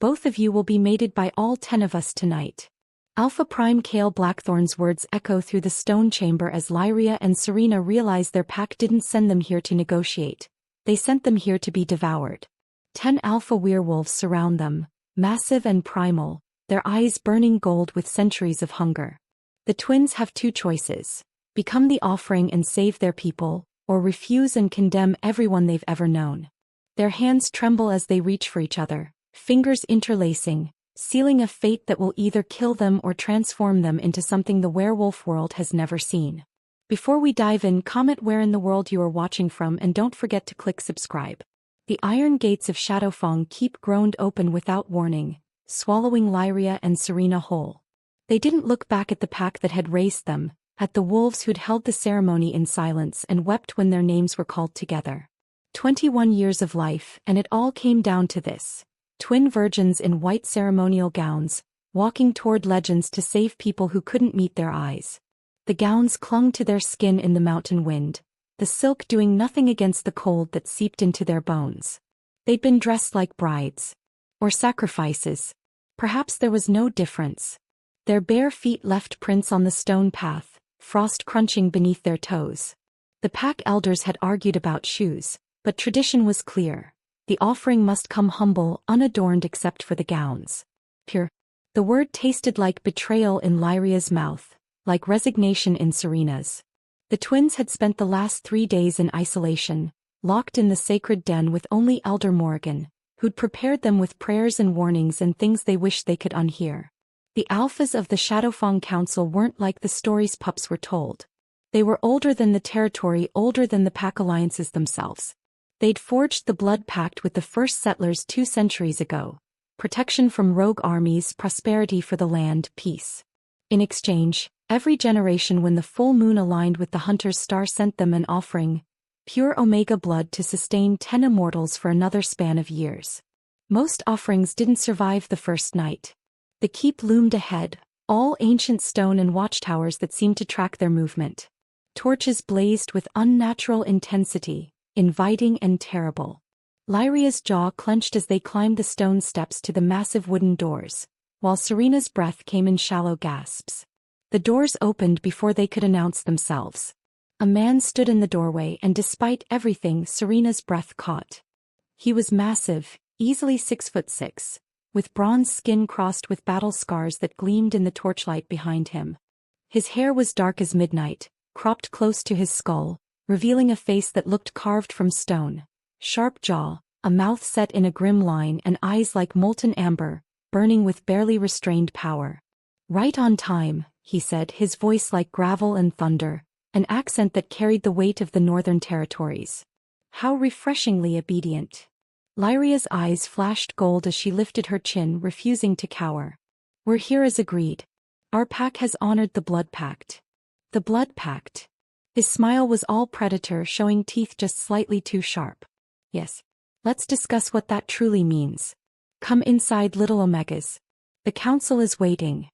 Both of you will be mated by all 10 of us tonight. Alpha Prime Kale Blackthorn's words echo through the stone chamber as Lyria and Serena realize their pack didn't send them here to negotiate. They sent them here to be devoured. 10 alpha werewolves surround them, massive and primal, their eyes burning gold with centuries of hunger. The twins have two choices: become the offering and save their people, or refuse and condemn everyone they've ever known. Their hands tremble as they reach for each other, fingers interlacing, sealing a fate that will either kill them or transform them into something the werewolf world has never seen. Before we dive in, comment where in the world you are watching from and don't forget to click subscribe. The iron gates of Shadowfang keep groaned open without warning, swallowing Lyria and Serena whole. They didn't look back at the pack that had raised them, at the wolves who'd held the ceremony in silence and wept when their names were called together. 21 years of life, and it all came down to this. Twin virgins in white ceremonial gowns, walking toward legends to save people who couldn't meet their eyes. The gowns clung to their skin in the mountain wind, the silk doing nothing against the cold that seeped into their bones. They'd been dressed like brides. Or sacrifices. Perhaps there was no difference. Their bare feet left prints on the stone path, frost crunching beneath their toes. The pack elders had argued about shoes, but tradition was clear. The offering must come humble, unadorned except for the gowns. Pure. The word tasted like betrayal in Lyria's mouth, like resignation in Serena's. The twins had spent the last 3 days in isolation, locked in the sacred den with only Elder Morgan, who'd prepared them with prayers and warnings and things they wished they could unhear. The alphas of the Shadowfang Council weren't like the stories pups were told. They were older than the territory, older than the pack alliances themselves. They'd forged the blood pact with the first settlers 2 centuries ago. Protection from rogue armies, prosperity for the land, peace. In exchange, every generation when the full moon aligned with the hunter's star sent them an offering, pure omega blood to sustain 10 immortals for another span of years. Most offerings didn't survive the first night. The keep loomed ahead, all ancient stone and watchtowers that seemed to track their movement. Torches blazed with unnatural intensity, inviting and terrible. Lyria's jaw clenched as they climbed the stone steps to the massive wooden doors, while Serena's breath came in shallow gasps. The doors opened before they could announce themselves. A man stood in the doorway, and despite everything, Serena's breath caught. He was massive, easily 6'6", with bronze skin crossed with battle scars that gleamed in the torchlight behind him. His hair was dark as midnight, cropped close to his skull, revealing a face that looked carved from stone. Sharp jaw, a mouth set in a grim line, and eyes like molten amber, burning with barely restrained power. "Right on time," he said, his voice like gravel and thunder, an accent that carried the weight of the northern territories. How refreshingly obedient. Lyria's eyes flashed gold as she lifted her chin, refusing to cower. "We're here as agreed. Our pack has honored the blood pact." The blood pact. His smile was all predator, showing teeth just slightly too sharp. "Yes. Let's discuss what that truly means. Come inside, little Omegas. The council is waiting."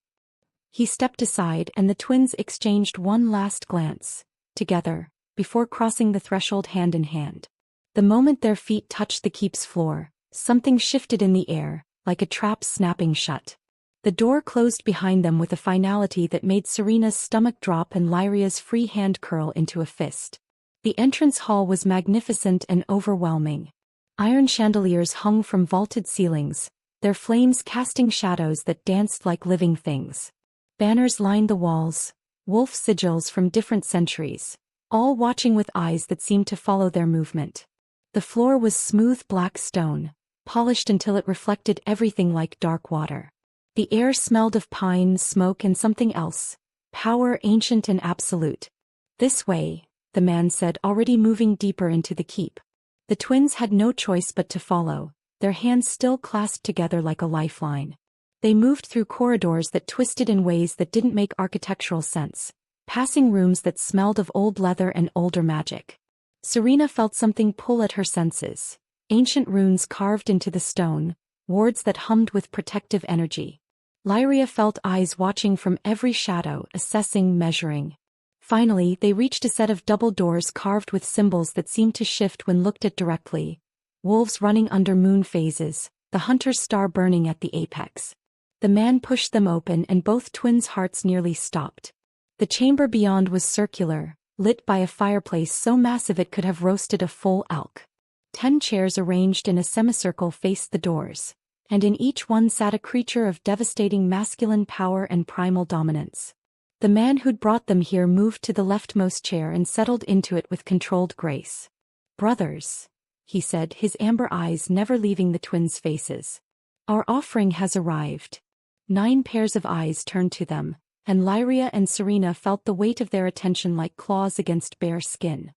He stepped aside and the twins exchanged one last glance, together, before crossing the threshold hand in hand. The moment their feet touched the keep's floor, something shifted in the air, like a trap snapping shut. The door closed behind them with a finality that made Serena's stomach drop and Lyria's free hand curl into a fist. The entrance hall was magnificent and overwhelming. Iron chandeliers hung from vaulted ceilings, their flames casting shadows that danced like living things. Banners lined the walls, wolf sigils from different centuries, all watching with eyes that seemed to follow their movement. The floor was smooth black stone, polished until it reflected everything like dark water. The air smelled of pine, smoke, and something else, power ancient and absolute. "This way," the man said, already moving deeper into the keep. The twins had no choice but to follow, their hands still clasped together like a lifeline. They moved through corridors that twisted in ways that didn't make architectural sense, passing rooms that smelled of old leather and older magic. Serena felt something pull at her senses. Ancient runes carved into the stone, wards that hummed with protective energy. Lyria felt eyes watching from every shadow, assessing, measuring. Finally, they reached a set of double doors carved with symbols that seemed to shift when looked at directly. Wolves running under moon phases, the hunter's star burning at the apex. The man pushed them open and both twins' hearts nearly stopped. The chamber beyond was circular, lit by a fireplace so massive it could have roasted a full elk. 10 chairs arranged in a semicircle faced the doors, and in each one sat a creature of devastating masculine power and primal dominance. The man who'd brought them here moved to the leftmost chair and settled into it with controlled grace. "Brothers," he said, his amber eyes never leaving the twins' faces. "Our offering has arrived." 9 pairs of eyes turned to them, and Lyria and Serena felt the weight of their attention like claws against bare skin.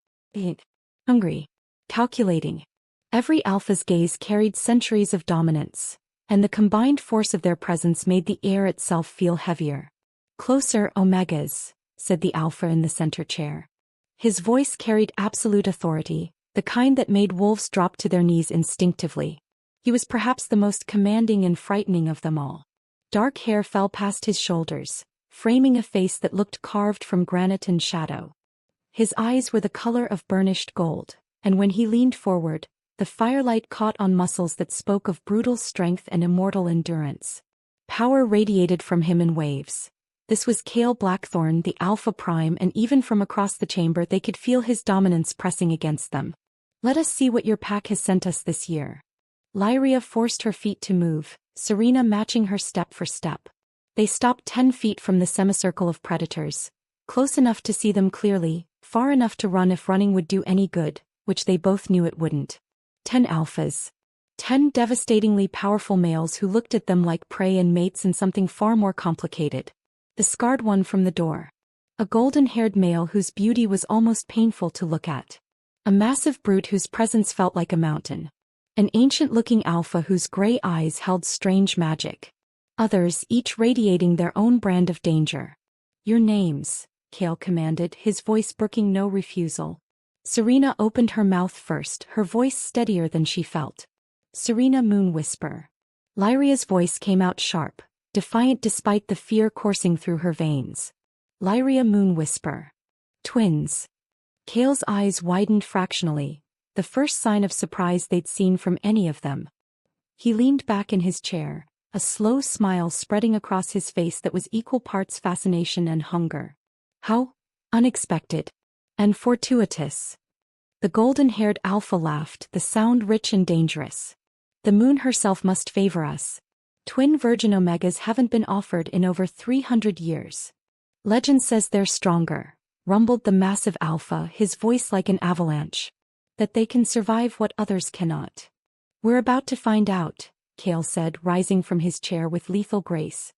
Hungry. Calculating. Every alpha's gaze carried centuries of dominance, and the combined force of their presence made the air itself feel heavier. "Closer, Omegas," said the alpha in the center chair. His voice carried absolute authority, the kind that made wolves drop to their knees instinctively. He was perhaps the most commanding and frightening of them all. Dark hair fell past his shoulders, framing a face that looked carved from granite and shadow. His eyes were the color of burnished gold, and when he leaned forward, the firelight caught on muscles that spoke of brutal strength and immortal endurance. Power radiated from him in waves. This was Cale Blackthorn, the Alpha Prime, and even from across the chamber they could feel his dominance pressing against them. "Let us see what your pack has sent us this year." Lyria forced her feet to move, Serena matching her step for step. They stopped 10 feet from the semicircle of predators, close enough to see them clearly, far enough to run if running would do any good, which they both knew it wouldn't. 10 alphas. 10 devastatingly powerful males who looked at them like prey and mates in something far more complicated. The scarred one from the door. A golden-haired male whose beauty was almost painful to look at. A massive brute whose presence felt like a mountain. An ancient-looking alpha whose gray eyes held strange magic. Others, each radiating their own brand of danger. "Your names," Cale commanded, his voice brooking no refusal. Serena opened her mouth first, her voice steadier than she felt. "Serena Moon Whisper." Lyria's voice came out sharp, defiant despite the fear coursing through her veins. "Lyria Moon Whisper." Twins. Cale's eyes widened fractionally, the first sign of surprise they'd seen from any of them. He leaned back in his chair, a slow smile spreading across his face that was equal parts fascination and hunger. "How unexpected and fortuitous." The golden-haired alpha laughed, the sound rich and dangerous. "The moon herself must favor us. Twin virgin omegas haven't been offered in over 300 years. Legend says they're stronger," rumbled the massive alpha, his voice like an avalanche. "That they can survive what others cannot. We're about to find out," Cale said, rising from his chair with lethal grace.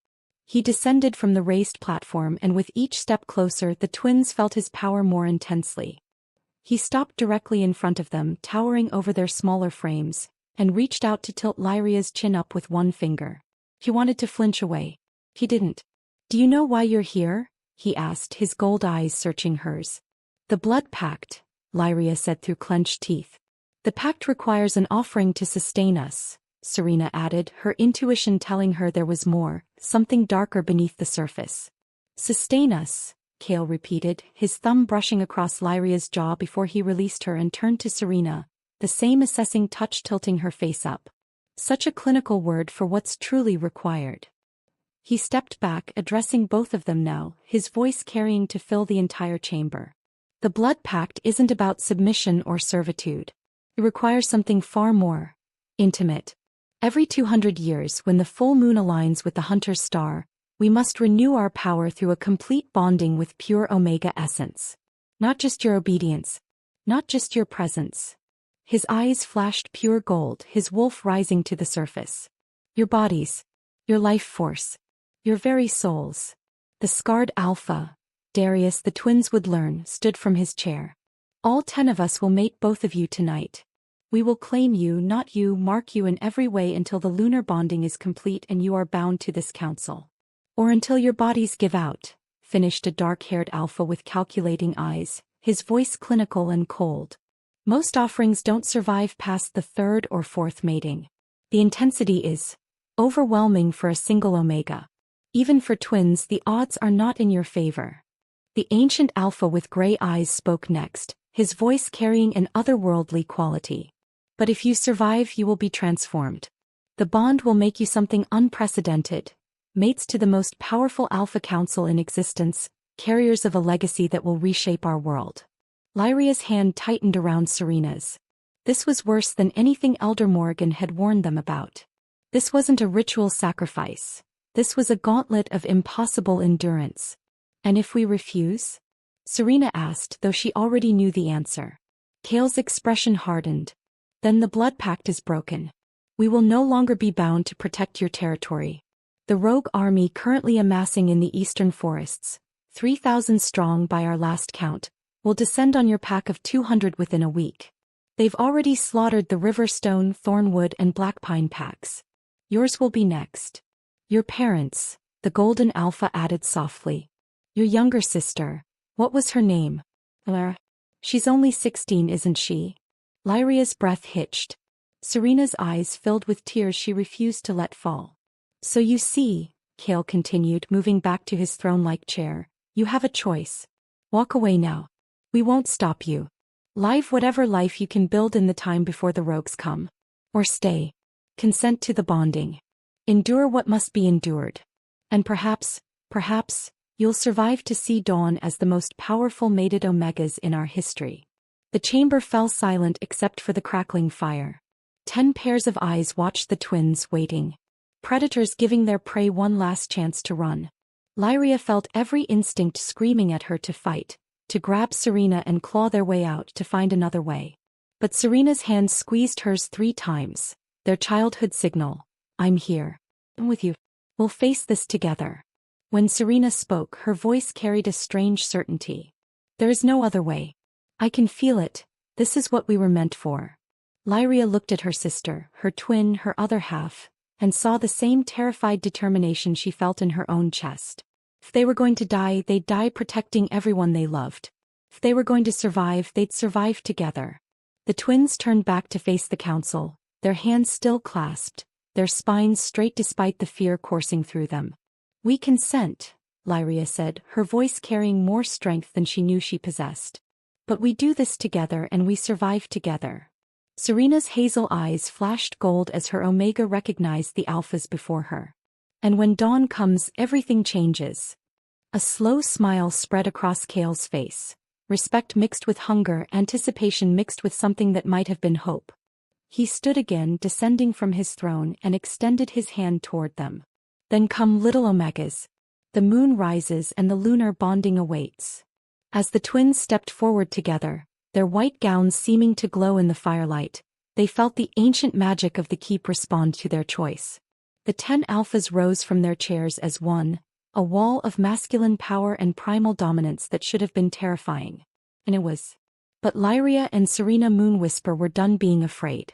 He descended from the raised platform, and with each step closer the twins felt his power more intensely. He stopped directly in front of them, towering over their smaller frames, and reached out to tilt Lyria's chin up with one finger. He wanted to flinch away. He didn't. "Do you know why you're here?" he asked, his gold eyes searching hers. "The blood pact," Lyria said through clenched teeth. "The pact requires an offering to sustain us," Serena added, her intuition telling her there was more, something darker beneath the surface. "Sustain us," Cale repeated, his thumb brushing across Lyria's jaw before he released her and turned to Serena, the same assessing touch tilting her face up. Such a clinical word for what's truly required. He stepped back, addressing both of them now, his voice carrying to fill the entire chamber. "The blood pact isn't about submission or servitude. It requires something far more intimate. Every 200 years, when the full moon aligns with the hunter's star, we must renew our power through a complete bonding with pure Omega essence. Not just your obedience. Not just your presence." His eyes flashed pure gold, his wolf rising to the surface. "Your bodies. Your life force. Your very souls." The scarred alpha, Darius, the twins would learn, stood from his chair. "All 10 of us will mate both of you tonight. We will claim you, not you, mark you in every way until the lunar bonding is complete and you are bound to this council. Or until your bodies give out," finished a dark-haired alpha with calculating eyes, his voice clinical and cold. "Most offerings don't survive past the 3rd or 4th mating. The intensity is overwhelming for a single omega. Even for twins, the odds are not in your favor." The ancient alpha with gray eyes spoke next, his voice carrying an otherworldly quality. "But if you survive, you will be transformed. The bond will make you something unprecedented. Mates to the most powerful Alpha Council in existence, carriers of a legacy that will reshape our world. Lyria's hand tightened around Serena's. This was worse than anything Elder Morgan had warned them about. This wasn't a ritual sacrifice. This was a gauntlet of impossible endurance. And if we refuse? Serena asked, though she already knew the answer. Kale's expression hardened. Then the blood pact is broken. We will no longer be bound to protect your territory. The rogue army currently amassing in the eastern forests, 3,000 strong by our last count, will descend on your pack of 200 within a week. They've already slaughtered the Riverstone, Thornwood and Blackpine packs. Yours will be next. Your parents, the Golden Alpha added softly. Your younger sister, what was her name? She's only 16, isn't she? Lyria's breath hitched. Serena's eyes filled with tears she refused to let fall. So you see, Kale continued, moving back to his throne-like chair, you have a choice. Walk away now. We won't stop you. Live whatever life you can build in the time before the rogues come. Or stay. Consent to the bonding. Endure what must be endured. And perhaps, you'll survive to see dawn as the most powerful mated Omegas in our history. The chamber fell silent except for the crackling fire. 10 pairs of eyes watched the twins waiting. Predators giving their prey one last chance to run. Lyria felt every instinct screaming at her to fight, to grab Serena and claw their way out to find another way. But Serena's hand squeezed hers 3 times, their childhood signal. I'm here. I'm with you. We'll face this together. When Serena spoke, her voice carried a strange certainty. There is no other way. I can feel it. This is what we were meant for. Lyria looked at her sister, her twin, her other half, and saw the same terrified determination she felt in her own chest. If they were going to die, they'd die protecting everyone they loved. If they were going to survive, they'd survive together. The twins turned back to face the council, their hands still clasped, their spines straight despite the fear coursing through them. We consent, Lyria said, her voice carrying more strength than she knew she possessed. But we do this together and we survive together. Serena's hazel eyes flashed gold as her Omega recognized the Alphas before her. And when dawn comes, everything changes. A slow smile spread across Kale's face. Respect mixed with hunger, anticipation mixed with something that might have been hope. He stood again, descending from his throne, and extended his hand toward them. Then come, little Omegas. The moon rises and the lunar bonding awaits. As the twins stepped forward together, their white gowns seeming to glow in the firelight, they felt the ancient magic of the keep respond to their choice. The 10 Alphas rose from their chairs as one, a wall of masculine power and primal dominance that should have been terrifying. And it was. But Lyria and Serena Moonwhisper were done being afraid.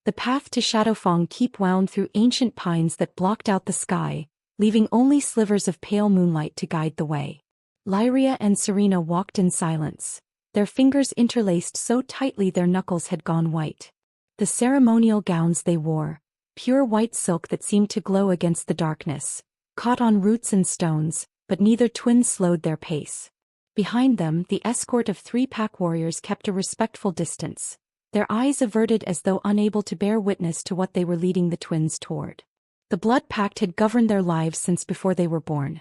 The path to Shadowfang Keep wound through ancient pines that blocked out the sky, leaving only slivers of pale moonlight to guide the way. Lyria and Serena walked in silence, their fingers interlaced so tightly their knuckles had gone white. The ceremonial gowns they wore, pure white silk that seemed to glow against the darkness, caught on roots and stones, but neither twin slowed their pace. Behind them, the escort of 3 pack warriors kept a respectful distance, their eyes averted as though unable to bear witness to what they were leading the twins toward. The blood pact had governed their lives since before they were born.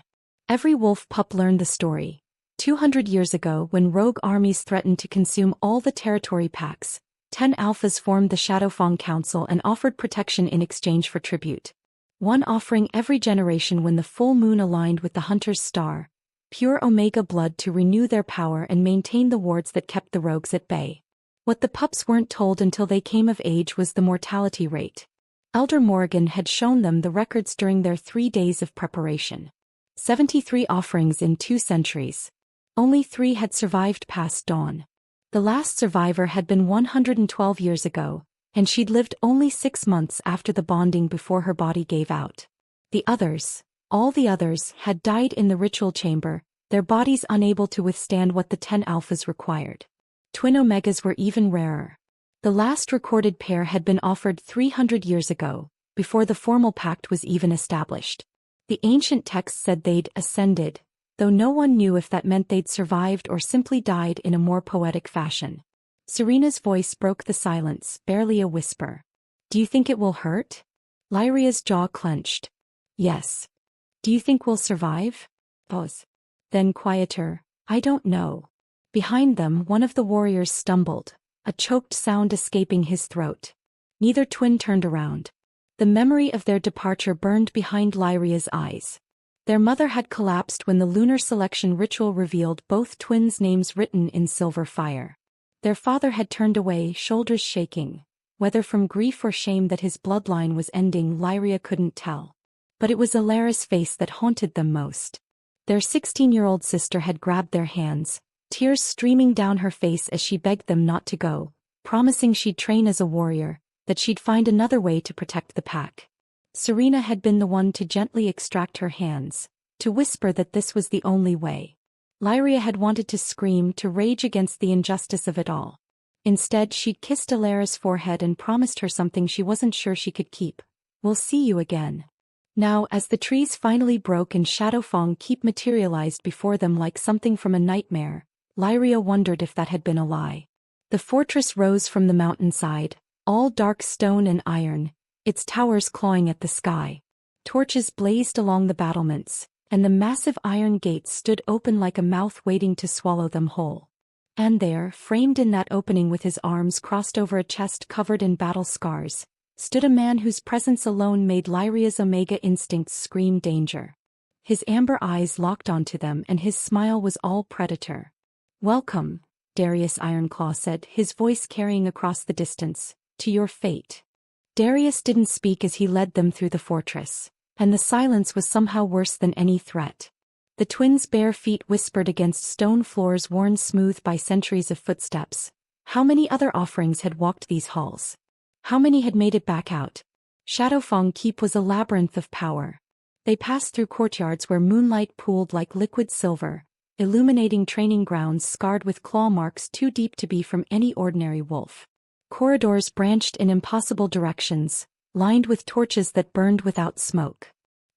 Every wolf pup learned the story. 200 years ago, when rogue armies threatened to consume all the territory packs, 10 Alphas formed the Shadowfang Council and offered protection in exchange for tribute. One offering every generation when the full moon aligned with the hunter's star, pure Omega blood to renew their power and maintain the wards that kept the rogues at bay. What the pups weren't told until they came of age was the mortality rate. Elder Morgan had shown them the records during their 3 days of preparation. 73 offerings in 2 centuries. Only 3 had survived past dawn. The last survivor had been 112 years ago, and she'd lived only 6 months after the bonding before her body gave out. The others, all the others, had died in the ritual chamber, their bodies unable to withstand what the 10 Alphas required. Twin Omegas were even rarer. The last recorded pair had been offered 300 years ago, before the formal pact was even established. The ancient text said they'd ascended, though no one knew if that meant they'd survived or simply died in a more poetic fashion. Serena's voice broke the silence, barely a whisper. Do you think it will hurt? Lyria's jaw clenched. Yes. Do you think we'll survive? Pause. Then quieter, I don't know. Behind them, one of the warriors stumbled, a choked sound escaping his throat. Neither twin turned around. The memory of their departure burned behind Lyria's eyes. Their mother had collapsed when the lunar selection ritual revealed both twins' names written in silver fire. Their father had turned away, shoulders shaking. Whether from grief or shame that his bloodline was ending, Lyria couldn't tell. But it was Alara's face that haunted them most. Their 16-year-old sister had grabbed their hands, tears streaming down her face as she begged them not to go, promising she'd train as a warrior, that she'd find another way to protect the pack. Serena had been the one to gently extract her hands, to whisper that this was the only way. Lyria had wanted to scream, to rage against the injustice of it all. Instead, she'd kissed Alara's forehead and promised her something she wasn't sure she could keep. We'll see you again. Now, as the trees finally broke and Shadowfang Keep materialized before them like something from a nightmare, Lyria wondered if that had been a lie. The fortress rose from the mountainside, all dark stone and iron, its towers clawing at the sky. Torches blazed along the battlements, and the massive iron gates stood open like a mouth waiting to swallow them whole. And there, framed in that opening with his arms crossed over a chest covered in battle scars, stood a man whose presence alone made Lyria's Omega instincts scream danger. His amber eyes locked onto them and his smile was all predator. "Welcome," Darius Ironclaw said, his voice carrying across the distance, "to your fate." Darius didn't speak as he led them through the fortress, and the silence was somehow worse than any threat. The twins' bare feet whispered against stone floors worn smooth by centuries of footsteps. How many other offerings had walked these halls? How many had made it back out? Shadowfang Keep was a labyrinth of power. They passed through courtyards where moonlight pooled like liquid silver, illuminating training grounds scarred with claw marks too deep to be from any ordinary wolf. Corridors branched in impossible directions, lined with torches that burned without smoke.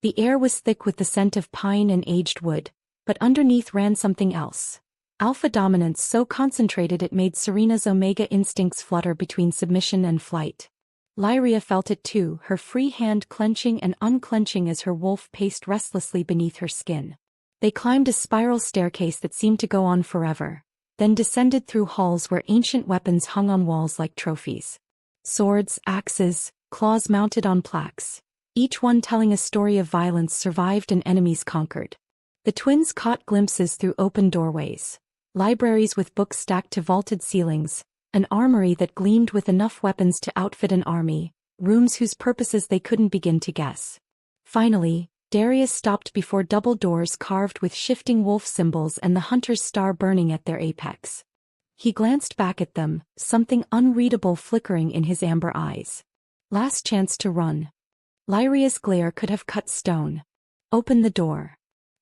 The air was thick with the scent of pine and aged wood, but underneath ran something else. Alpha dominance so concentrated it made Serena's Omega instincts flutter between submission and flight. Lyria felt it too, her free hand clenching and unclenching as her wolf paced restlessly beneath her skin. They climbed a spiral staircase that seemed to go on forever, then descended through halls where ancient weapons hung on walls like trophies. Swords, axes, claws mounted on plaques, each one telling a story of violence survived and enemies conquered. The twins caught glimpses through open doorways. Libraries with books stacked to vaulted ceilings, an armory that gleamed with enough weapons to outfit an army, rooms whose purposes they couldn't begin to guess. Finally, Darius stopped before double doors carved with shifting wolf symbols and the hunter's star burning at their apex. He glanced back at them, something unreadable flickering in his amber eyes. Last chance to run. Lyria's glare could have cut stone. Open the door.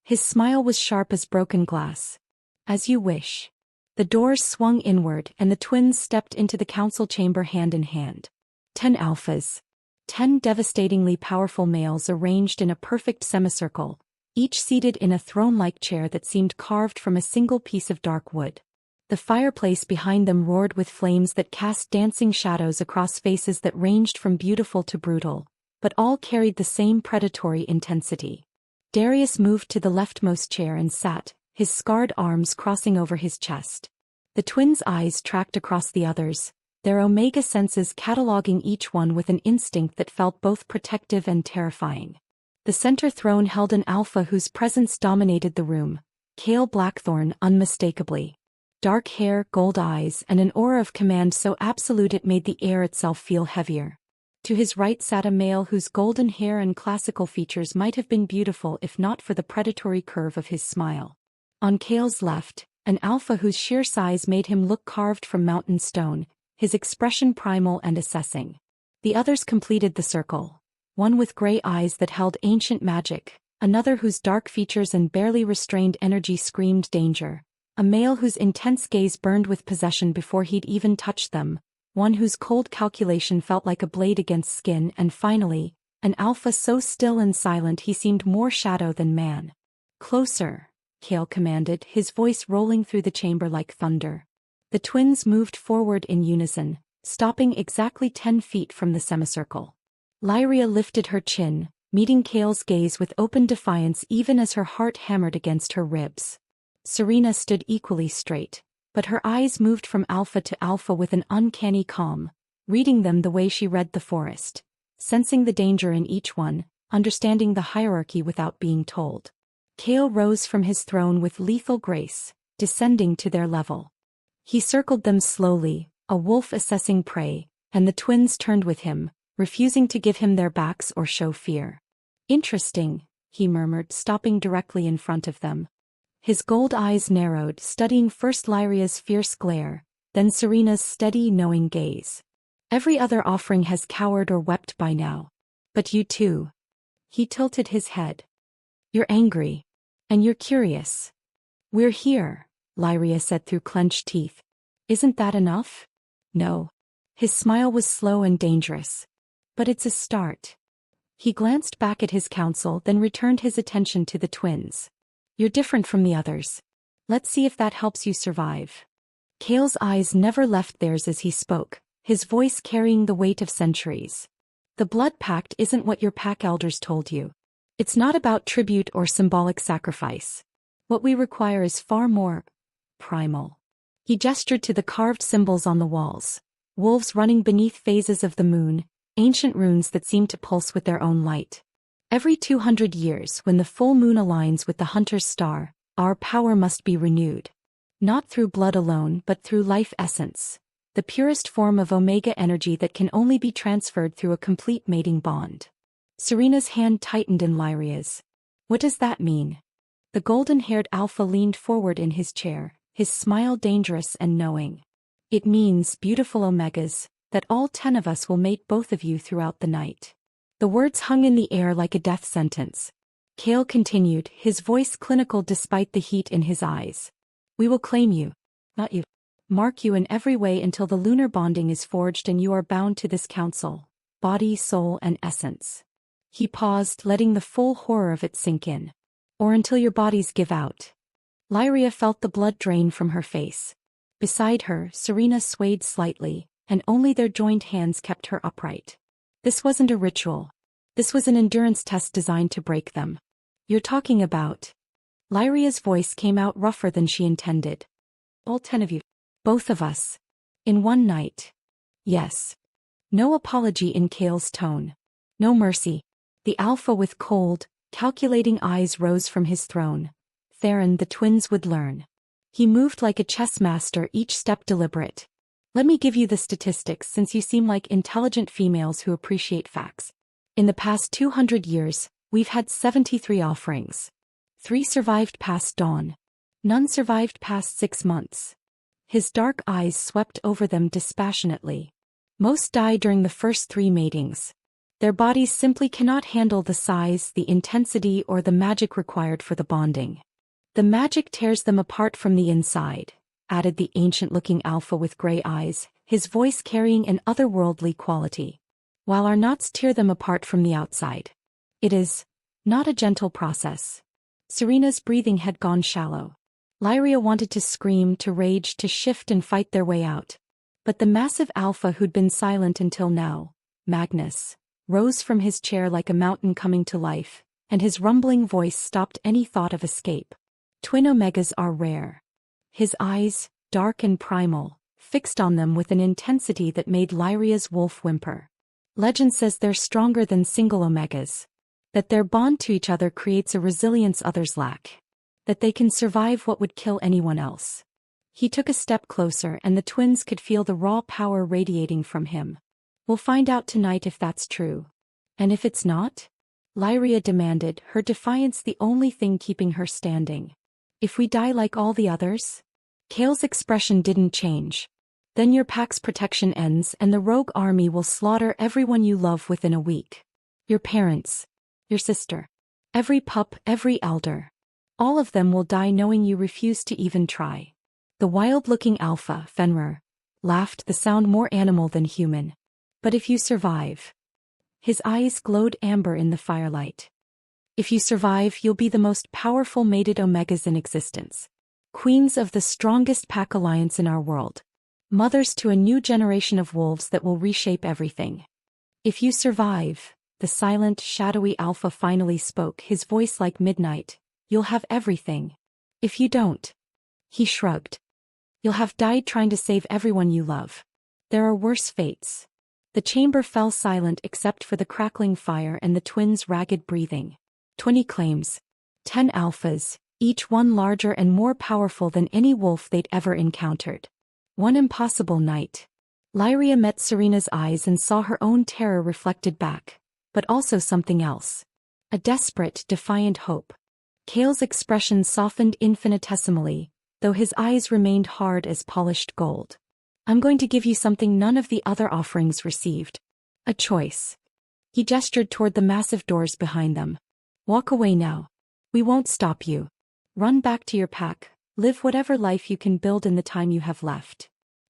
His smile was sharp as broken glass. As you wish. The doors swung inward and the twins stepped into the council chamber hand in hand. 10 alphas. 10 devastatingly powerful males arranged in a perfect semicircle, each seated in a throne-like chair that seemed carved from a single piece of dark wood. The fireplace behind them roared with flames that cast dancing shadows across faces that ranged from beautiful to brutal, but all carried the same predatory intensity. Darius moved to the leftmost chair and sat, his scarred arms crossing over his chest. The twins' eyes tracked across the others, their Omega senses cataloging each one with an instinct that felt both protective and terrifying. The center throne held an alpha whose presence dominated the room, Kale Blackthorn unmistakably. Dark hair, gold eyes, and an aura of command so absolute it made the air itself feel heavier. To his right sat a male whose golden hair and classical features might have been beautiful if not for the predatory curve of his smile. On Kale's left, an alpha whose sheer size made him look carved from mountain stone, his expression primal and assessing. The others completed the circle. One with gray eyes that held ancient magic, another whose dark features and barely restrained energy screamed danger, a male whose intense gaze burned with possession before he'd even touched them, one whose cold calculation felt like a blade against skin, and finally, an alpha so still and silent he seemed more shadow than man. "Closer," Kale commanded, his voice rolling through the chamber like thunder. The twins moved forward in unison, stopping exactly 10 feet from the semicircle. Lyria lifted her chin, meeting Kale's gaze with open defiance even as her heart hammered against her ribs. Serena stood equally straight, but her eyes moved from Alpha to Alpha with an uncanny calm, reading them the way she read the forest, sensing the danger in each one, understanding the hierarchy without being told. Kale rose from his throne with lethal grace, descending to their level. He circled them slowly, a wolf assessing prey, and the twins turned with him, refusing to give him their backs or show fear. "Interesting," he murmured, stopping directly in front of them. His gold eyes narrowed, studying first Lyria's fierce glare, then Serena's steady, knowing gaze. "Every other offering has cowered or wept by now. But you too." He tilted his head. "You're angry. And you're curious." "We're here," Lyria said through clenched teeth. "Isn't that enough?" "No." His smile was slow and dangerous. "But it's a start." He glanced back at his council, then returned his attention to the twins. "You're different from the others. Let's see if that helps you survive." Kale's eyes never left theirs as he spoke, his voice carrying the weight of centuries. "The blood pact isn't what your pack elders told you. It's not about tribute or symbolic sacrifice. What we require is far more primal." He gestured to the carved symbols on the walls, wolves running beneath phases of the moon, ancient runes that seemed to pulse with their own light. "Every 200 years, when the full moon aligns with the hunter's star, our power must be renewed. Not through blood alone but through life essence, the purest form of omega energy that can only be transferred through a complete mating bond." Serena's hand tightened in Lyria's. "What does that mean?" The golden-haired Alpha leaned forward in his chair, his smile dangerous and knowing. "It means, beautiful Omegas, that all 10 of us will mate both of you throughout the night." The words hung in the air like a death sentence. Kale continued, his voice clinical despite the heat in his eyes. "We will claim you, not you. Mark you in every way until the lunar bonding is forged and you are bound to this council, body, soul, and essence." He paused, letting the full horror of it sink in. "Or until your bodies give out." Lyria felt the blood drain from her face. Beside her, Serena swayed slightly, and only their joined hands kept her upright. This wasn't a ritual. This was an endurance test designed to break them. "You're talking about..." Lyria's voice came out rougher than she intended. "All 10 of you. Both of us. In one night." "Yes." No apology in Kale's tone. No mercy. The Alpha with cold, calculating eyes rose from his throne. Theron, the twins would learn. He moved like a chess master, each step deliberate. "Let me give you the statistics since you seem like intelligent females who appreciate facts. In the past 200 years, we've had 73 offerings. 3 survived past dawn. None survived past 6 months." His dark eyes swept over them dispassionately. "Most die during the first 3 matings. Their bodies simply cannot handle the size, the intensity, or the magic required for the bonding. The magic tears them apart from the inside," added the ancient-looking Alpha with gray eyes, his voice carrying an otherworldly quality. "While our knots tear them apart from the outside. It is not a gentle process." Serena's breathing had gone shallow. Lyria wanted to scream, to rage, to shift and fight their way out. But the massive Alpha who'd been silent until now, Magnus, rose from his chair like a mountain coming to life, and his rumbling voice stopped any thought of escape. "Twin Omegas are rare." His eyes, dark and primal, fixed on them with an intensity that made Lyria's wolf whimper. "Legend says they're stronger than single Omegas. That their bond to each other creates a resilience others lack. That they can survive what would kill anyone else." He took a step closer and the twins could feel the raw power radiating from him. "We'll find out tonight if that's true. And if it's not?" Lyria demanded, her defiance the only thing keeping her standing. "If we die like all the others?" Kale's expression didn't change. "Then your pack's protection ends and the rogue army will slaughter everyone you love within a week. Your parents. Your sister. Every pup, every elder. All of them will die knowing you refuse to even try." The wild-looking Alpha, Fenrir, laughed, the sound more animal than human. "But if you survive..." His eyes glowed amber in the firelight. "If you survive, you'll be the most powerful mated Omegas in existence. Queens of the strongest pack alliance in our world. Mothers to a new generation of wolves that will reshape everything. If you survive..." The silent, shadowy Alpha finally spoke, his voice like midnight. You'll have everything. If you don't. He shrugged. You'll have died trying to save everyone you love. There are worse fates. The chamber fell silent except for the crackling fire and the twins' ragged breathing. 20 claims. 10 alphas, each one larger and more powerful than any wolf they'd ever encountered. One impossible night. Lyria met Serena's eyes and saw her own terror reflected back, but also something else. A desperate, defiant hope. Kale's expression softened infinitesimally, though his eyes remained hard as polished gold. I'm going to give you something none of the other offerings received. A choice. He gestured toward the massive doors behind them. Walk away now. We won't stop you. Run back to your pack, live whatever life you can build in the time you have left.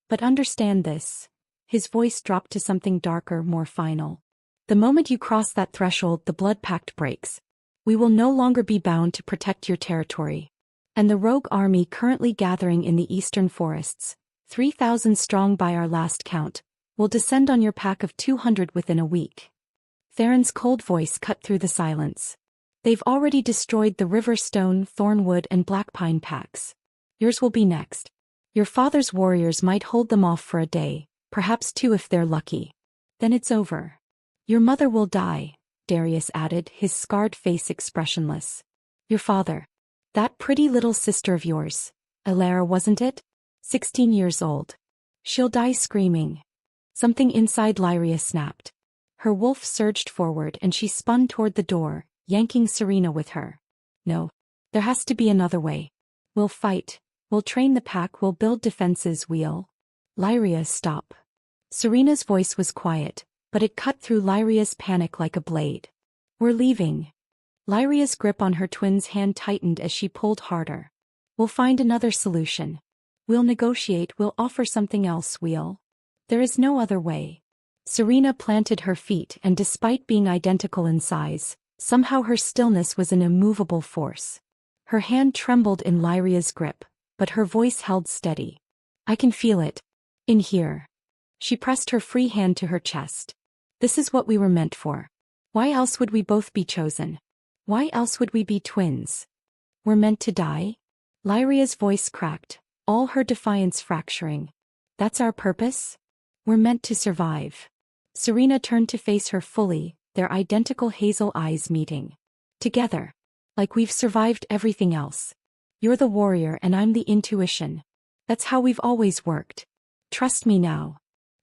But understand this. His voice dropped to something darker, more final. The moment you cross that threshold, the blood pact breaks. We will no longer be bound to protect your territory. And the rogue army currently gathering in the eastern forests, 3,000 strong by our last count, will descend on your pack of 200 within a week. Theron's cold voice cut through the silence. They've already destroyed the Riverstone, Thornwood and Blackpine packs. Yours will be next. Your father's warriors might hold them off for a day, perhaps 2 if they're lucky. Then it's over. Your mother will die, Darius added, his scarred face expressionless. Your father. That pretty little sister of yours, Elara, wasn't it? 16 years old. She'll die screaming. Something inside Lyria snapped. Her wolf surged forward and she spun toward the door, yanking Serena with her. No. There has to be another way. We'll fight. We'll train the pack. We'll build defenses. Lyria, stop. Serena's voice was quiet, but it cut through Lyria's panic like a blade. We're leaving. Lyria's grip on her twin's hand tightened as she pulled harder. We'll find another solution. We'll negotiate. We'll offer something else. There is no other way. Serena planted her feet, and despite being identical in size, somehow her stillness was an immovable force. Her hand trembled in Lyria's grip, but her voice held steady. I can feel it. In here. She pressed her free hand to her chest. This is what we were meant for. Why else would we both be chosen? Why else would we be twins? We're meant to die? Lyria's voice cracked, all her defiance fracturing. That's our purpose? We're meant to survive. Serena turned to face her fully, their identical hazel eyes meeting. Together. Like we've survived everything else. You're the warrior and I'm the intuition. That's how we've always worked. Trust me now.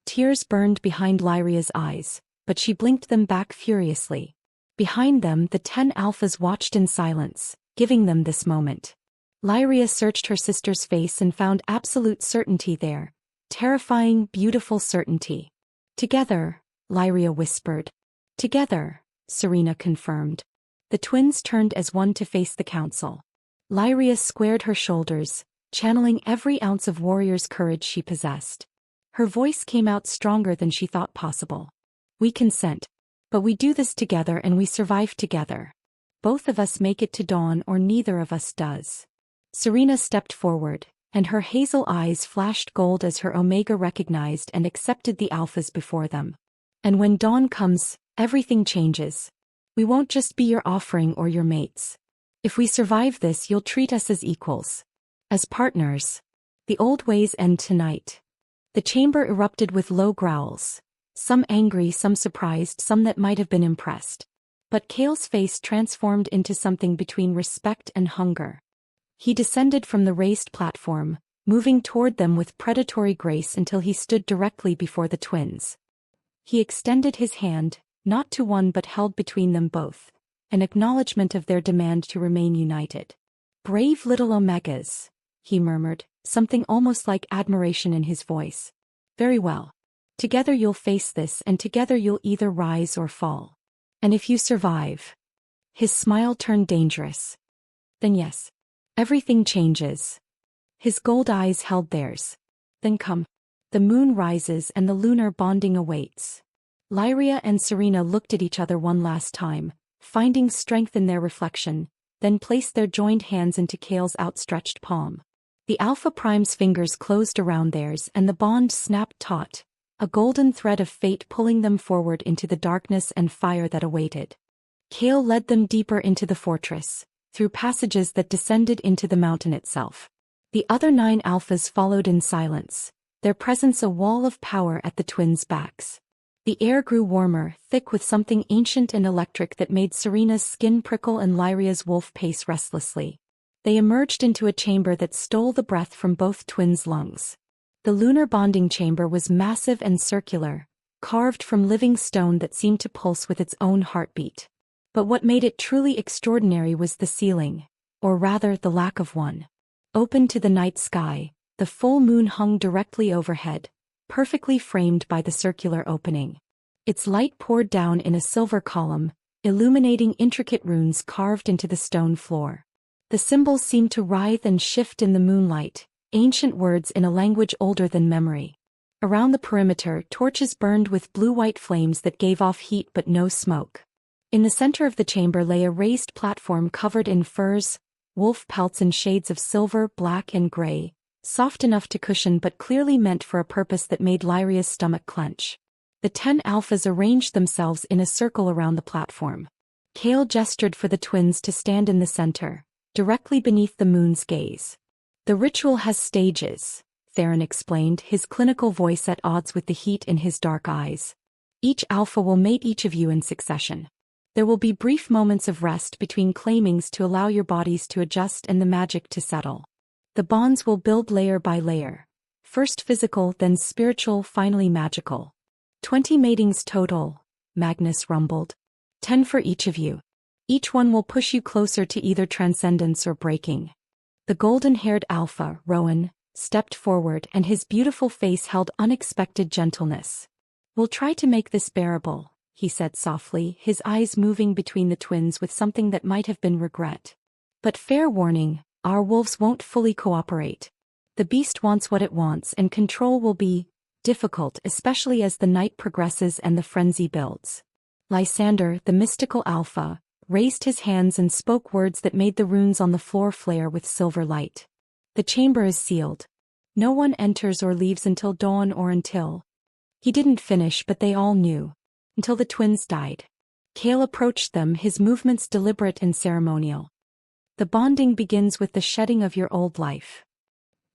Tears burned behind Lyria's eyes, but she blinked them back furiously. Behind them, the 10 alphas watched in silence, giving them this moment. Lyria searched her sister's face and found absolute certainty there. Terrifying, beautiful certainty. Together, Lyria whispered. Together, Serena confirmed. The twins turned as one to face the council. Lyria squared her shoulders, channeling every ounce of warrior's courage she possessed. Her voice came out stronger than she thought possible. We consent. But we do this together and we survive together. Both of us make it to dawn or neither of us does. Serena stepped forward, and her hazel eyes flashed gold as her Omega recognized and accepted the alphas before them. And when dawn comes, everything changes. We won't just be your offering or your mates. If we survive this, you'll treat us as equals. As partners. The old ways end tonight. The chamber erupted with low growls. Some angry, some surprised, some that might have been impressed. But Kale's face transformed into something between respect and hunger. He descended from the raised platform, moving toward them with predatory grace until he stood directly before the twins. He extended his hand, not to one but held between them both, an acknowledgement of their demand to remain united. Brave little Omegas, he murmured, something almost like admiration in his voice. Very well. Together you'll face this and together you'll either rise or fall. And if you survive. His smile turned dangerous. Then yes. Everything changes. His gold eyes held theirs. Then come. The moon rises and the lunar bonding awaits. Lyria and Serena looked at each other one last time, finding strength in their reflection, then placed their joined hands into Kale's outstretched palm. The Alpha Prime's fingers closed around theirs and the bond snapped taut, a golden thread of fate pulling them forward into the darkness and fire that awaited. Kale led them deeper into the fortress, through passages that descended into the mountain itself. The other 9 alphas followed in silence, their presence a wall of power at the twins' backs. The air grew warmer, thick with something ancient and electric that made Serena's skin prickle and Lyria's wolf pace restlessly. They emerged into a chamber that stole the breath from both twins' lungs. The lunar bonding chamber was massive and circular, carved from living stone that seemed to pulse with its own heartbeat. But what made it truly extraordinary was the ceiling, or rather the lack of one. Open to the night sky, the full moon hung directly overhead, perfectly framed by the circular opening. Its light poured down in a silver column, illuminating intricate runes carved into the stone floor. The symbols seemed to writhe and shift in the moonlight, ancient words in a language older than memory. Around the perimeter, torches burned with blue-white flames that gave off heat but no smoke. In the center of the chamber lay a raised platform covered in furs, wolf pelts in shades of silver, black and gray, soft enough to cushion but clearly meant for a purpose that made Lyria's stomach clench. The 10 alphas arranged themselves in a circle around the platform. Kale gestured for the twins to stand in the center, directly beneath the moon's gaze. The ritual has stages, Theron explained, his clinical voice at odds with the heat in his dark eyes. Each alpha will mate each of you in succession. There will be brief moments of rest between claimings to allow your bodies to adjust and the magic to settle. The bonds will build layer by layer. First physical, then spiritual, finally magical. 20 matings total, Magnus rumbled. 10 for each of you. Each one will push you closer to either transcendence or breaking. The golden-haired alpha, Rowan, stepped forward and his beautiful face held unexpected gentleness. We'll try to make this bearable, he said softly, his eyes moving between the twins with something that might have been regret. But fair warning, our wolves won't fully cooperate. The beast wants what it wants and control will be difficult, especially as the night progresses and the frenzy builds. Lysander, the mystical alpha, raised his hands and spoke words that made the runes on the floor flare with silver light. The chamber is sealed. No one enters or leaves until dawn or until... He didn't finish, but they all knew. Until the twins died. Kale approached them, his movements deliberate and ceremonial. The bonding begins with the shedding of your old life.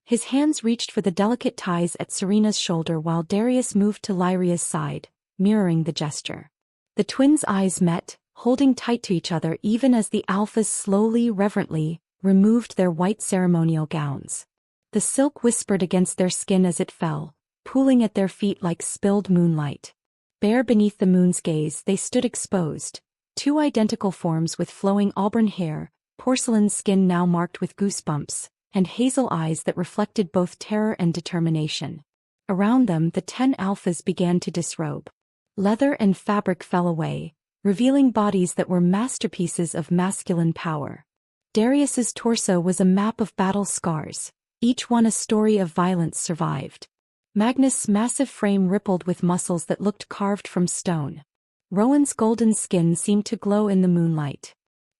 His hands reached for the delicate ties at Serena's shoulder while Darius moved to Lyria's side, mirroring the gesture. The twins' eyes met, holding tight to each other even as the alphas slowly, reverently, removed their white ceremonial gowns. The silk whispered against their skin as it fell, pooling at their feet like spilled moonlight. Bare beneath the moon's gaze they stood exposed, 2 identical forms with flowing auburn hair, porcelain skin now marked with goosebumps, and hazel eyes that reflected both terror and determination. Around them the 10 alphas began to disrobe. Leather and fabric fell away, revealing bodies that were masterpieces of masculine power. Darius's torso was a map of battle scars, each one a story of violence survived. Magnus' massive frame rippled with muscles that looked carved from stone. Rowan's golden skin seemed to glow in the moonlight.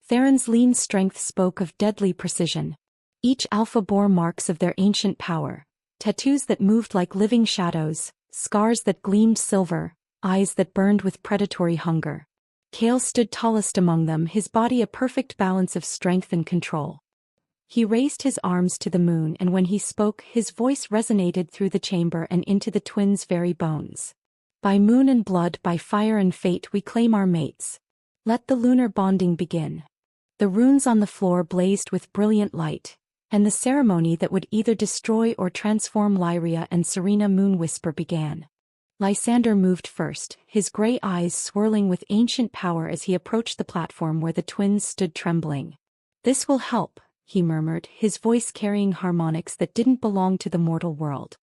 Theron's lean strength spoke of deadly precision. Each alpha bore marks of their ancient power, tattoos that moved like living shadows, scars that gleamed silver, eyes that burned with predatory hunger. Kale stood tallest among them, his body a perfect balance of strength and control. He raised his arms to the moon, and when he spoke, his voice resonated through the chamber and into the twins' very bones. By moon and blood, by fire and fate, we claim our mates. Let the lunar bonding begin. The runes on the floor blazed with brilliant light, and the ceremony that would either destroy or transform Lyria and Serena Moonwhisper began. Lysander moved first, his gray eyes swirling with ancient power as he approached the platform where the twins stood trembling. "This will help," he murmured, his voice carrying harmonics that didn't belong to the mortal world.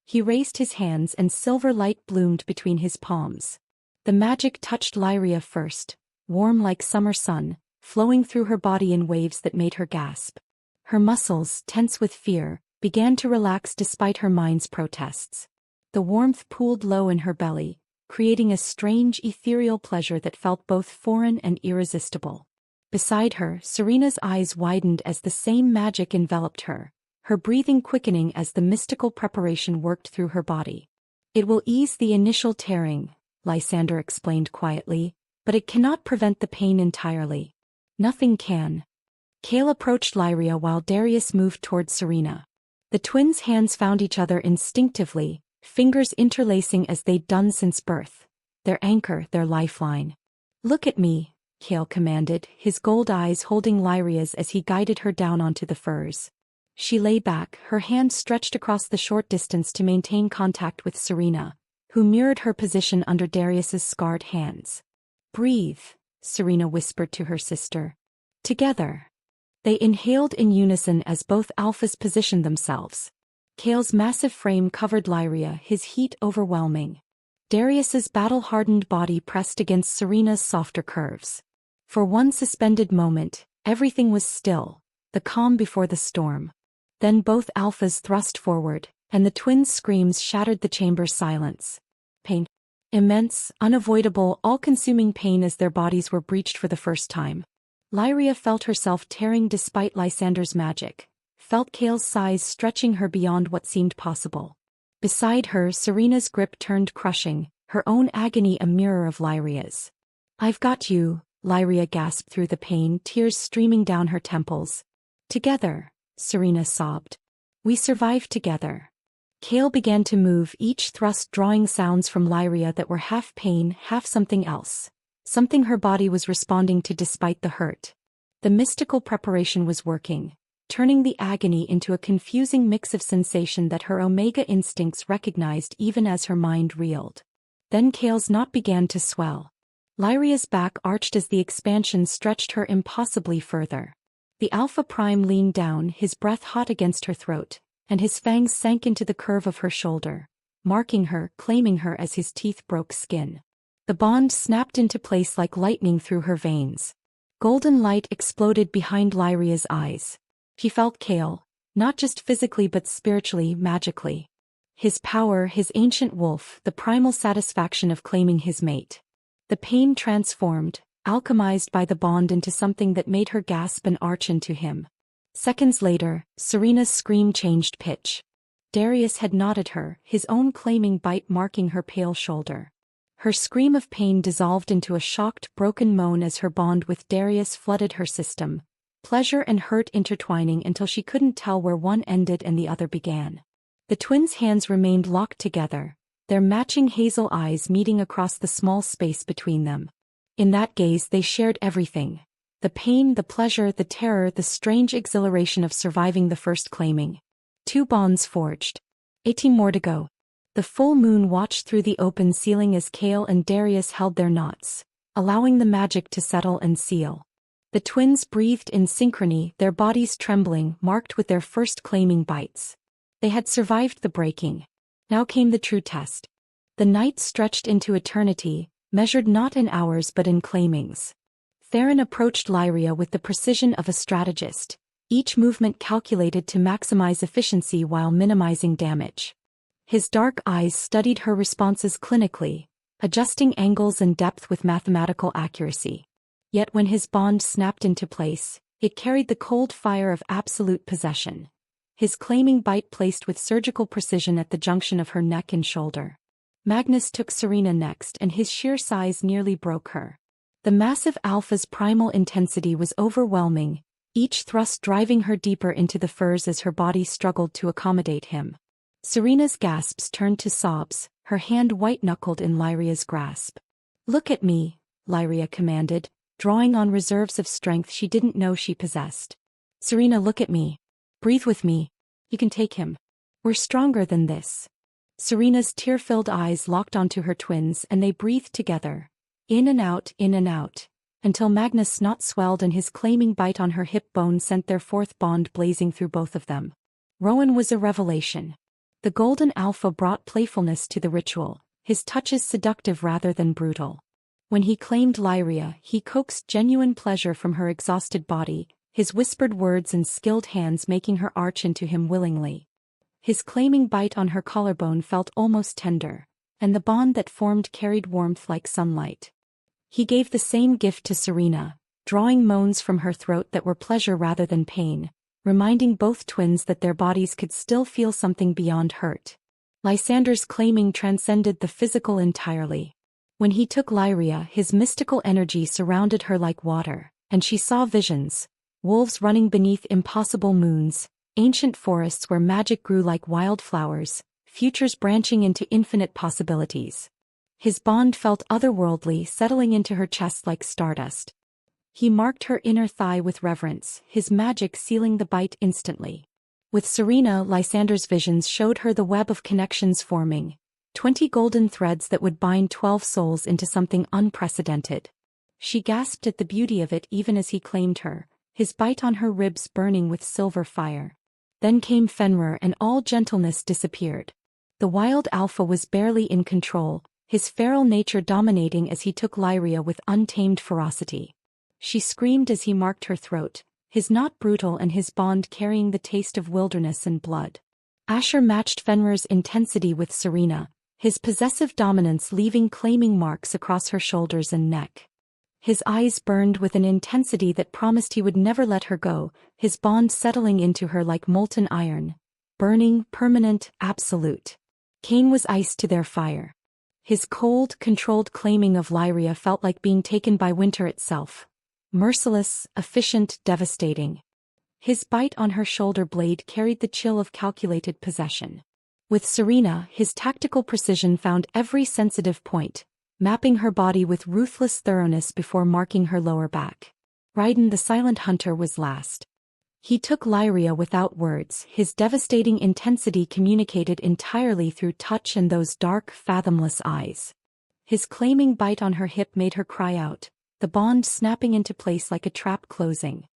He raised his hands and silver light bloomed between his palms. The magic touched Lyria first, warm like summer sun, flowing through her body in waves that made her gasp. Her muscles, tense with fear, began to relax despite her mind's protests. The warmth pooled low in her belly, creating a strange ethereal pleasure that felt both foreign and irresistible. Beside her, Serena's eyes widened as the same magic enveloped her, her breathing quickening as the mystical preparation worked through her body. It will ease the initial tearing, Lysander explained quietly, but it cannot prevent the pain entirely. Nothing can. Kale approached Lyria while Darius moved toward Serena. The twins' hands found each other instinctively, fingers interlacing as they'd done since birth. Their anchor, their lifeline. "Look at me," Kale commanded, his gold eyes holding Lyria's as he guided her down onto the furs. She lay back, her hand stretched across the short distance to maintain contact with Serena, who mirrored her position under Darius's scarred hands. "Breathe," Serena whispered to her sister. Together. They inhaled in unison as both alphas positioned themselves. Kale's massive frame covered Lyria, his heat overwhelming. Darius's battle-hardened body pressed against Serena's softer curves. For one suspended moment, everything was still, the calm before the storm. Then both alphas thrust forward, and the twins' screams shattered the chamber's silence. Pain. Immense, unavoidable, all-consuming pain as their bodies were breached for the first time. Lyria felt herself tearing despite Lysander's magic, felt Kale's size stretching her beyond what seemed possible. Beside her, Serena's grip turned crushing, her own agony a mirror of Lyria's. "I've got you," Lyria gasped through the pain, tears streaming down her temples. "Together," Serena sobbed. "We survived together." Kale began to move, each thrust drawing sounds from Lyria that were half pain, half something else. Something her body was responding to despite the hurt. The mystical preparation was working, turning the agony into a confusing mix of sensation that her Omega instincts recognized even as her mind reeled. Then Kale's knot began to swell. Lyria's back arched as the expansion stretched her impossibly further. The Alpha Prime leaned down, his breath hot against her throat, and his fangs sank into the curve of her shoulder, marking her, claiming her as his teeth broke skin. The bond snapped into place like lightning through her veins. Golden light exploded behind Lyria's eyes. She felt Kale, not just physically but spiritually, magically. His power, his ancient wolf, the primal satisfaction of claiming his mate. The pain transformed, alchemized by the bond into something that made her gasp and arch into him. Seconds later, Serena's scream changed pitch. Darius had nodded her, his own claiming bite marking her pale shoulder. Her scream of pain dissolved into a shocked, broken moan as her bond with Darius flooded her system, pleasure and hurt intertwining until she couldn't tell where one ended and the other began. The twins' hands remained locked together, their matching hazel eyes meeting across the small space between them. In that gaze they shared everything. The pain, the pleasure, the terror, the strange exhilaration of surviving the first claiming. 2 bonds forged. 18 more to go. The full moon watched through the open ceiling as Kale and Darius held their knots, allowing the magic to settle and seal. The twins breathed in synchrony, their bodies trembling, marked with their first claiming bites. They had survived the breaking. Now came the true test. The night stretched into eternity, measured not in hours but in claimings. Theron approached Lyria with the precision of a strategist, each movement calculated to maximize efficiency while minimizing damage. His dark eyes studied her responses clinically, adjusting angles and depth with mathematical accuracy. Yet when his bond snapped into place, it carried the cold fire of absolute possession. His claiming bite placed with surgical precision at the junction of her neck and shoulder. Magnus took Serena next, and his sheer size nearly broke her. The massive alpha's primal intensity was overwhelming, each thrust driving her deeper into the furs as her body struggled to accommodate him. Serena's gasps turned to sobs, her hand white-knuckled in Lyria's grasp. "Look at me," Lyria commanded, drawing on reserves of strength she didn't know she possessed. "Serena, look at me. Breathe with me. You can take him. We're stronger than this." Serena's tear-filled eyes locked onto her twins and they breathed together, in and out, until Magnus' snot swelled and his claiming bite on her hip bone sent their fourth bond blazing through both of them. Rowan was a revelation. The golden alpha brought playfulness to the ritual, his touches seductive rather than brutal. When he claimed Lyria, he coaxed genuine pleasure from her exhausted body, his whispered words and skilled hands making her arch into him willingly. His claiming bite on her collarbone felt almost tender, and the bond that formed carried warmth like sunlight. He gave the same gift to Serena, drawing moans from her throat that were pleasure rather than pain, reminding both twins that their bodies could still feel something beyond hurt. Lysander's claiming transcended the physical entirely. When he took Lyria, his mystical energy surrounded her like water, and she saw visions, wolves running beneath impossible moons, ancient forests where magic grew like wildflowers, futures branching into infinite possibilities. His bond felt otherworldly, settling into her chest like stardust. He marked her inner thigh with reverence, his magic sealing the bite instantly. With Serena, Lysander's visions showed her the web of connections forming, 20 golden threads that would bind 12 souls into something unprecedented. She gasped at the beauty of it even as he claimed her, his bite on her ribs burning with silver fire. Then came Fenrir and all gentleness disappeared. The wild alpha was barely in control, his feral nature dominating as he took Lyria with untamed ferocity. She screamed as he marked her throat, his knot brutal and his bond carrying the taste of wilderness and blood. Asher matched Fenrir's intensity with Serena, his possessive dominance leaving claiming marks across her shoulders and neck. His eyes burned with an intensity that promised he would never let her go, his bond settling into her like molten iron. Burning, permanent, absolute. Cain was ice to their fire. His cold, controlled claiming of Lyria felt like being taken by winter itself. Merciless, efficient, devastating. His bite on her shoulder blade carried the chill of calculated possession. With Serena, his tactical precision found every sensitive point, mapping her body with ruthless thoroughness before marking her lower back. Raiden the Silent Hunter was last. He took Lyria without words, his devastating intensity communicated entirely through touch and those dark, fathomless eyes. His claiming bite on her hip made her cry out, the bond snapping into place like a trap closing.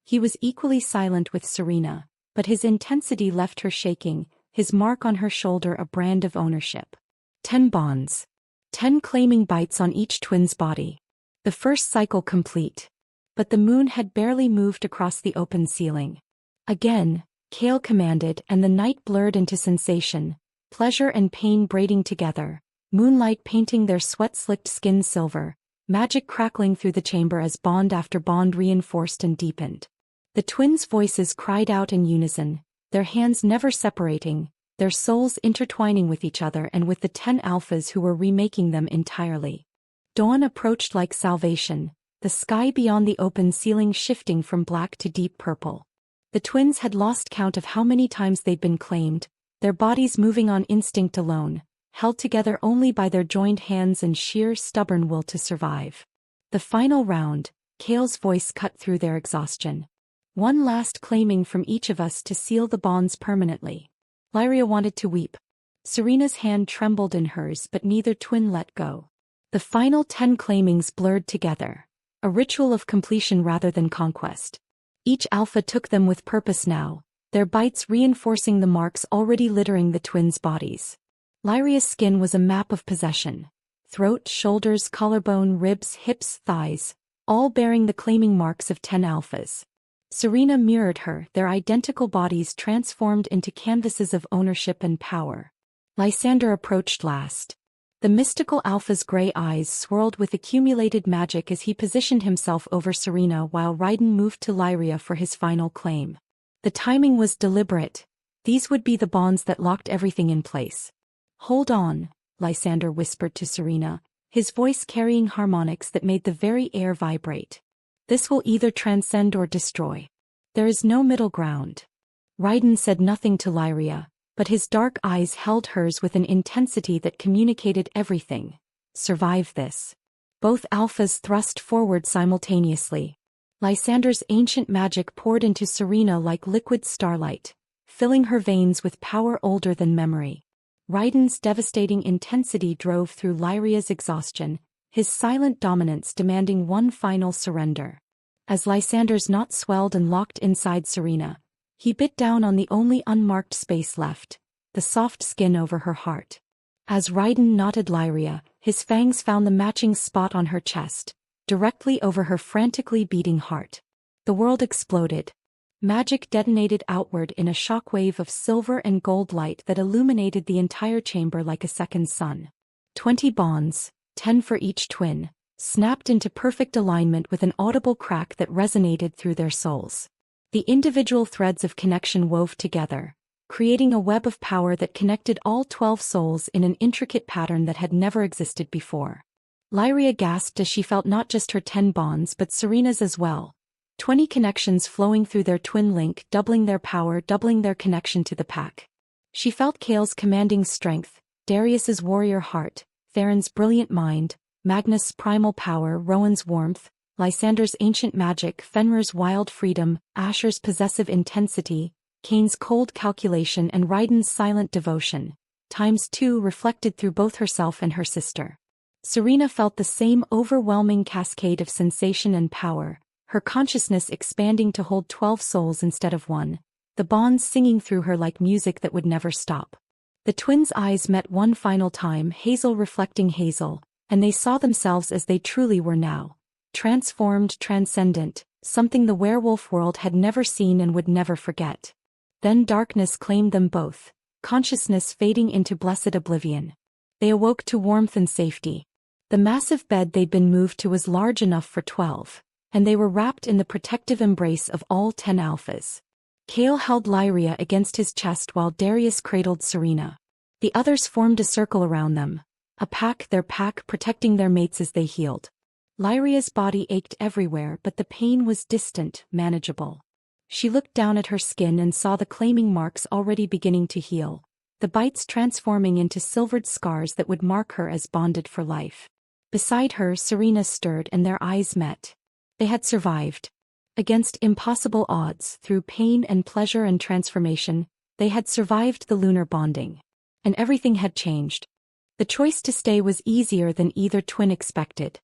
He was equally silent with Serena, but his intensity left her shaking, his mark on her shoulder a brand of ownership. 10 bonds. 10 claiming bites on each twin's body. The first cycle complete. But the moon had barely moved across the open ceiling. Again, Kale commanded and the night blurred into sensation, pleasure and pain braiding together, moonlight painting their sweat-slicked skin silver, magic crackling through the chamber as bond after bond reinforced and deepened. The twins' voices cried out in unison, their hands never separating, their souls intertwining with each other and with the 10 alphas who were remaking them entirely. Dawn approached like salvation, the sky beyond the open ceiling shifting from black to deep purple. The twins had lost count of how many times they'd been claimed, their bodies moving on instinct alone, held together only by their joined hands and sheer stubborn will to survive. The final round, Kale's voice cut through their exhaustion. One last claiming from each of us to seal the bonds permanently. Lyria wanted to weep. Serena's hand trembled in hers but neither twin let go. The final 10 claimings blurred together. A ritual of completion rather than conquest. Each alpha took them with purpose now, their bites reinforcing the marks already littering the twins' bodies. Lyria's skin was a map of possession. Throat, shoulders, collarbone, ribs, hips, thighs, all bearing the claiming marks of 10 alphas. Serena mirrored her, their identical bodies transformed into canvases of ownership and power. Lysander approached last. The mystical alpha's gray eyes swirled with accumulated magic as he positioned himself over Serena while Raiden moved to Lyria for his final claim. The timing was deliberate. These would be the bonds that locked everything in place. Hold on, Lysander whispered to Serena, his voice carrying harmonics that made the very air vibrate. This will either transcend or destroy. There is no middle ground. Raiden said nothing to Lyria, but his dark eyes held hers with an intensity that communicated everything. Survive this. Both alphas thrust forward simultaneously. Lysander's ancient magic poured into Serena like liquid starlight, filling her veins with power older than memory. Raiden's devastating intensity drove through Lyria's exhaustion, his silent dominance demanding one final surrender. As Lysander's knot swelled and locked inside Serena, he bit down on the only unmarked space left, the soft skin over her heart. As Raiden knotted Lyria, his fangs found the matching spot on her chest, directly over her frantically beating heart. The world exploded. Magic detonated outward in a shockwave of silver and gold light that illuminated the entire chamber like a second sun. 20 bonds, 10 for each twin, snapped into perfect alignment with an audible crack that resonated through their souls. The individual threads of connection wove together, creating a web of power that connected all 12 souls in an intricate pattern that had never existed before. Lyria gasped as she felt not just her 10 bonds but Serena's as well. 20 connections flowing through their twin link, doubling their power, doubling their connection to the pack. She felt Kale's commanding strength, Darius's warrior heart, Theron's brilliant mind, Magnus' primal power, Rowan's warmth, Lysander's ancient magic, Fenrir's wild freedom, Asher's possessive intensity, Kane's cold calculation and Raiden's silent devotion, ×2 reflected through both herself and her sister. Serena felt the same overwhelming cascade of sensation and power, her consciousness expanding to hold 12 souls instead of one, the bonds singing through her like music that would never stop. The twins' eyes met one final time, Hazel reflecting Hazel, and they saw themselves as they truly were now. Transformed, transcendent, something the werewolf world had never seen and would never forget. Then darkness claimed them both, consciousness fading into blessed oblivion. They awoke to warmth and safety. The massive bed they'd been moved to was large enough for 12, and they were wrapped in the protective embrace of all 10 alphas. Kale held Lyria against his chest while Darius cradled Serena. The others formed a circle around them, their pack protecting their mates as they healed. Lyria's body ached everywhere, but the pain was distant, manageable. She looked down at her skin and saw the claiming marks already beginning to heal, the bites transforming into silvered scars that would mark her as bonded for life. Beside her, Serena stirred and their eyes met. They had survived. Against impossible odds, through pain and pleasure and transformation, they had survived the lunar bonding. And everything had changed. The choice to stay was easier than either twin expected.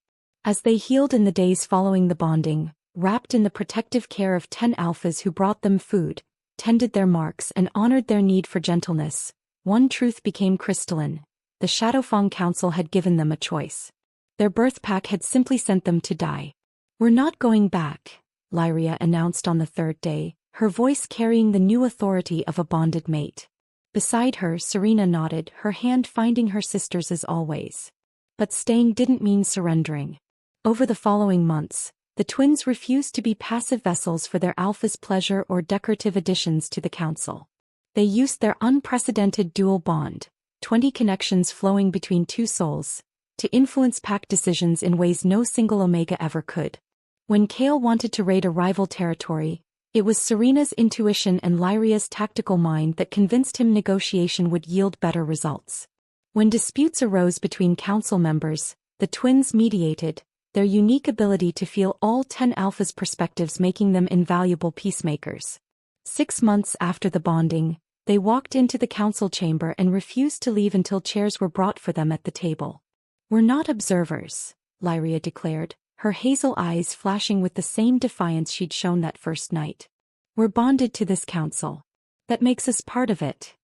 As they healed in the days following the bonding, wrapped in the protective care of 10 alphas who brought them food, tended their marks and honored their need for gentleness, one truth became crystalline: the Shadowfang Council had given them a choice. Their birth pack had simply sent them to die. "We're not going back," Lyria announced on the third day, her voice carrying the new authority of a bonded mate. Beside her, Serena nodded, her hand finding her sister's as always. But staying didn't mean surrendering. Over the following months, the twins refused to be passive vessels for their alpha's pleasure or decorative additions to the council. They used their unprecedented dual bond, 20 connections flowing between 2 souls, to influence pack decisions in ways no single Omega ever could. When Kale wanted to raid a rival territory, it was Serena's intuition and Lyria's tactical mind that convinced him negotiation would yield better results. When disputes arose between council members, the twins mediated, their unique ability to feel all 10 alphas' perspectives making them invaluable peacemakers. 6 months after the bonding, they walked into the council chamber and refused to leave until chairs were brought for them at the table. "We're not observers," Lyria declared, her hazel eyes flashing with the same defiance she'd shown that first night. "We're bonded to this council. That makes us part of it."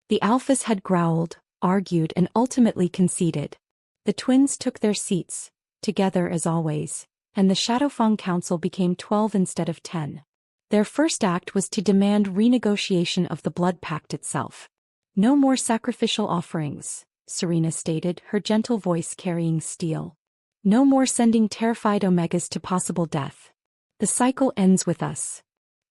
The alphas had growled, argued and ultimately conceded. The twins took their seats, together as always, and the Shadowfang Council became 12 instead of 10. Their first act was to demand renegotiation of the blood pact itself. "No more sacrificial offerings," Serena stated, her gentle voice carrying steel. "No more sending terrified Omegas to possible death. The cycle ends with us.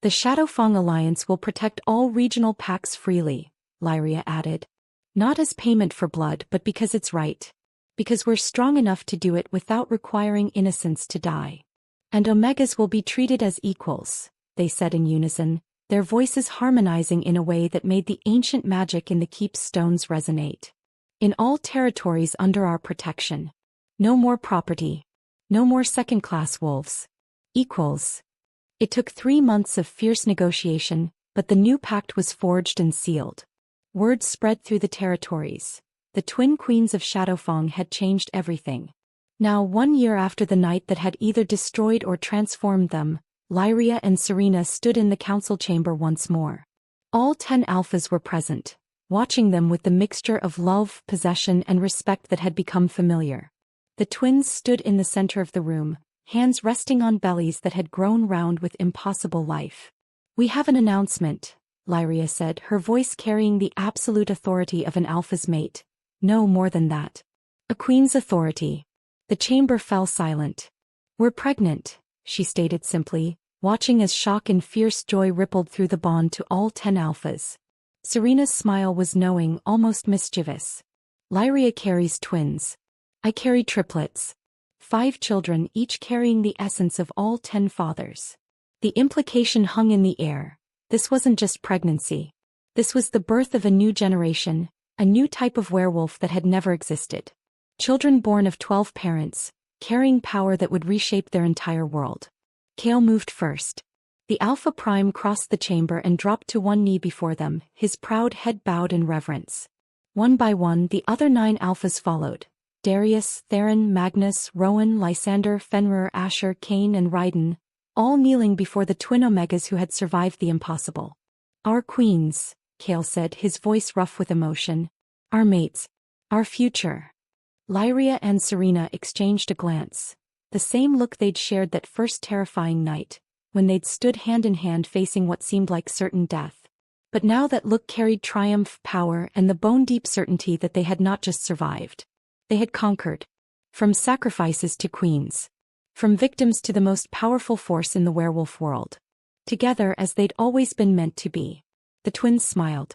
The Shadowfang Alliance will protect all regional packs freely," Lyria added. "Not as payment for blood but because it's right. Because we're strong enough to do it without requiring innocents to die. And Omegas will be treated as equals," they said in unison, their voices harmonizing in a way that made the ancient magic in the keep's stones resonate. "In all territories under our protection. No more property. No more second-class wolves. Equals." It took 3 months of fierce negotiation, but the new pact was forged and sealed. Word spread through the territories. The twin queens of Shadowfang had changed everything. Now, 1 year after the night that had either destroyed or transformed them, Lyria and Serena stood in the council chamber once more. All 10 alphas were present, watching them with the mixture of love, possession and respect that had become familiar. The twins stood in the center of the room, hands resting on bellies that had grown round with impossible life. "We have an announcement," Lyria said, her voice carrying the absolute authority of an alpha's mate. No more than that. A queen's authority. The chamber fell silent. "We're pregnant," she stated simply, watching as shock and fierce joy rippled through the bond to all 10 alphas. Serena's smile was knowing, almost mischievous. Lyria carries twins. I carry triplets. 5 children, each carrying the essence of all 10 fathers. The implication hung in the air. This wasn't just pregnancy. This was the birth of a new generation, a new type of werewolf that had never existed. Children born of 12 parents, carrying power that would reshape their entire world. Kale moved first. The Alpha Prime crossed the chamber and dropped to one knee before them, his proud head bowed in reverence. One by one, the other 9 Alphas followed. Darius, Theron, Magnus, Rowan, Lysander, Fenrir, Asher, Cain, and Raiden, all kneeling before the twin Omegas who had survived the impossible. Our queens, Kale said, his voice rough with emotion. Our mates. Our future. Lyria and Serena exchanged a glance. The same look they'd shared that first terrifying night, when they'd stood hand in hand facing what seemed like certain death. But now that look carried triumph, power, and the bone-deep certainty that they had not just survived. They had conquered. From sacrifices to queens. From victims to the most powerful force in the werewolf world. Together as they'd always been meant to be. The twins smiled.